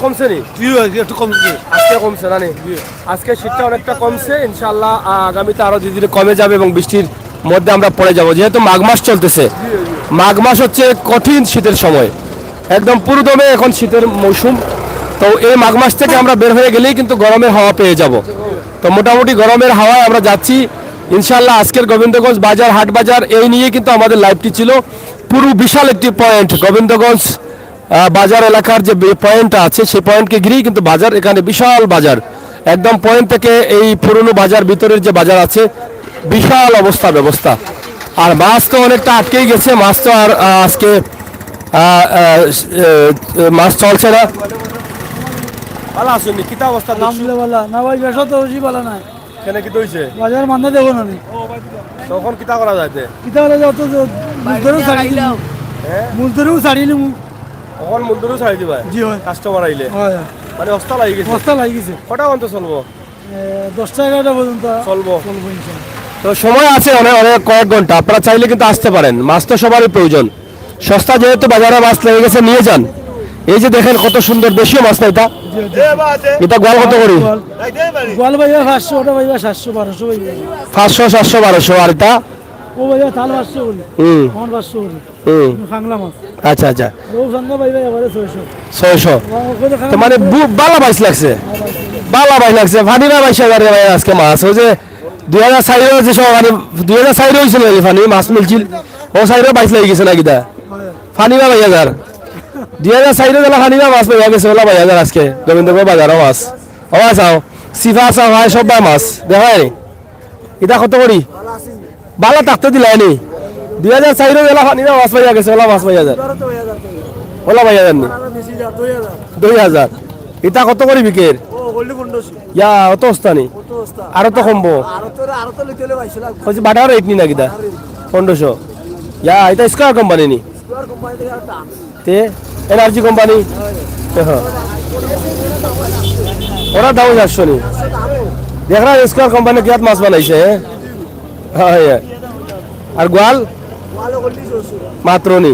কমছে নি একটু কমছে আজকে কমছে না আজকে শীতটা অনেকটা কমছে ইনশাআল্লাহ আগামীতে আরো ধীরে ধীরে কমে যাবে এবং বৃষ্টির মধ্যে আমরা পড়ে যাব যেহেতু মাঘ মাস চলতেছে মাঘ মাস হচ্ছে কঠিন শীতের সময় একদম পুরোদমে এখন শীতের মৌসুম তো এই মাঘ মাস থেকে আমরা বের হয়ে গেলেই কিন্তু গরমের হাওয়া পেয়ে যাব তো মোটামুটি গরমের হাওয়ায় আমরা যাচ্ছি ইনশাআল্লাহ আজকের গোবিন্দগঞ্জ বাজার হাট বাজার এই নিয়ে কিন্তু আমাদের লাইভটি ছিল পুরো বিশাল একটি পয়েন্ট গোবিন্দগঞ্জ বাজার এলাকার যে পয়েন্টটা আছে সেই পয়েন্টকে ঘিরেই কিন্তু বাজার এখানে বিশাল বাজার একদম পয়েন্ট থেকে এই পুরনো বাজার ভিতরের যে বাজার আছে বিশাল ব্যবস্থা আর মাছ তো অনেকটা আটকেই গেছে মাছ তো আর আজকে মাছ চলছে না ভালো আছেন কিতা অবস্থা আলহামদুলিল্লাহ না ভাই বেশ তো বুঝি ভালো না কেন কি দইছে বাজার মান্দা দেখো না তখন কিতা করা যাইতে কিতা বলে যত মুলদরু ছাড়িলাম মুলদরু ছাড়িলাম তখন মুলদরু ছাড়ি দিবা জি হয় কাস্টমার আইলে হয় মানে অস্তা লাগি গেছে বস্তা লাগি গেছে কটা পর্যন্ত চলবো 10টা 11টা পর্যন্ত চলবো ইনশাআল্লাহ তো সময় আছে অনেক কয়েক ঘন্টা আপনারা চাইলে কিন্তু আসতে পারেন মাছ তো সবারই প্রয়োজন সস্তা যেহেতু বাজারে মাছ লেগে গেছে নিয়ে যান এই যে দেখেন কত সুন্দর দেশীয় মাছ না এটা গোয়াল কত করি গোয়াল ভাইয়া 500 ওটা ভাইয়া 700 1200 ভাইয়া 500 700 1200 আর এটা ও ভাইয়া তাল 500 বলি কোন 500 বলি খাংলা মাছ আচ্ছা আচ্ছা ও সঙ্গে ভাইয়া এবারে 600 তো মানে বালা বাইস লাগছে ফানি না বাইস আজকে মাছ ওই যে 2004 যে সব মানে 2004 হয়েছিল নাকি ফানি মাছ মিলছিল ও সাইডে বাইশ লাগি গেছে নাকি দা ফানি বা 2000 2004 গেলা ফানি বা মাছ পাইয়া গেছে ওলা 2000 আজকে গোবিন্দপুর বাজারও মাছ আওয়াজ আও সিফা আসা হয় সব বা মাছ দেখায় এটা কত করি বালা থাকতে দিলাই নি 2004 গেলা ফানি বা মাছ পাইয়া গেছে ওলা মাছ পাইয়া যায় ওলা পাইয়া যাননি 2000 এটা কত করি বিকের ইয়া অত অস্তানি আরো তো কমবো হচ্ছে বাটার রেট নি নাকি দা 1500 ইয়া এটা স্কয়ার কোম্পানি নি তে এনার্জি কোম্পানি ওরা দাও 400 নি দেখরা স্কয়ার কোম্পানি কিয়াত মাছ বানাইছে হ্যাঁ আর গোয়াল মাত্র নি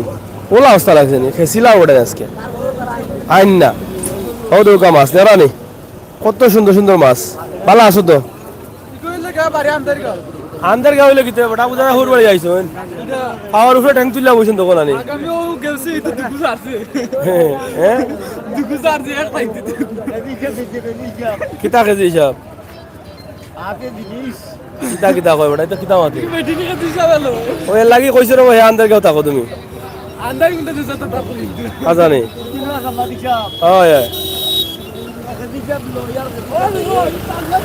ওলা অবস্থা লাগছে নি খেসিলা ওটা আজকে আইন না ও দুর্গা মাছ দেরা নি কত সুন্দর সুন্দর মাছ ভালো আছো তো আন্দার গাঁও হইলে কিতে বড় বুঝা হুর বাড়ি আইছো পাওয়ার উপরে ট্যাঙ্ক তুললা বসেন দোকান আনি হ্যাঁ কিতা কেজি হিসাব কিতা কিতা কয় বড় এটা কিতা মাতে ওই লাগি কইছো রে ভাই আন্দার গাঁও থাকো তুমি আজানি হয়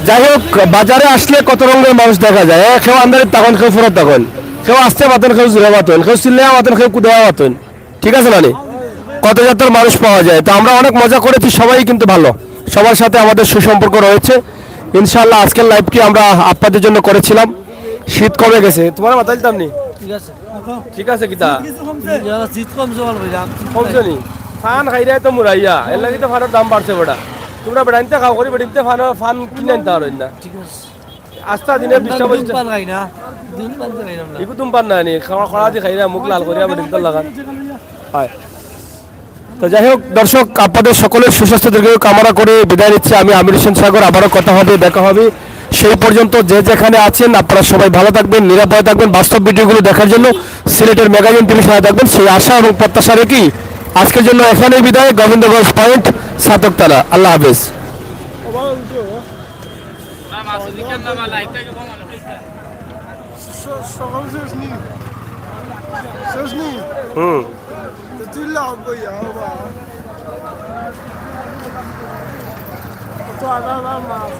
যাই হোক বাজারে আসলে কত রঙের মানুষ দেখা যায় কেউ আন্দারে তখন কেউ ফেরত তখন কেউ আসতে পাতেন কেউ জুড়ে পাতেন কেউ চিল্লে পাতেন কেউ কুদেওয়া পাতেন ঠিক আছে মানে কত জাতের মানুষ পাওয়া যায় তো আমরা অনেক মজা করেছি সবাই কিন্তু ভালো সবার সাথে আমাদের সুসম্পর্ক রয়েছে ইনশাআল্লাহ আজকের লাইভটি আমরা আপনাদের জন্য করেছিলাম শীত কমে গেছে তোমার মাথা দিতাম নি ঠিক আছে কিতা কমছে নি ফান খাইরাই তো মুরাইয়া এর লাগি তো ফানের দাম বাড়ছে বেটা তোমরা বেড়াইতে খাও করি বেড়াইতে ফান কিনে আনতে পারো না আস্তা দিনে 20টা বছর ইকু তুম পান না নি খড়া দি খাইরা মুখ লাল করিয়া বেড়াইতে লাগান হয় তো যাই হোক দর্শক আপনাদের সকলের সুস্বাস্থ্য দীর্ঘ কামনা করে বিদায় নিচ্ছি আমি আমির হোসেন সাগর আবারও কথা হবে দেখা হবে সেই পর্যন্ত যে যেখানে আছেন আপনারা সবাই ভালো থাকবেন নিরাপদে থাকবেন বাস্তব ভিডিওগুলো দেখার জন্য সিলেটের ম্যাগাজিন টিভি সাথে থাকবেন সেই আশা এবং প্রত্যাশা রেখেই আজকের জন্য এখানেই বিদায় গোবিন্দগঞ্জ পয়েন্ট সাতকতলা আল্লাহ হাফেজ তো আলাদা মাছ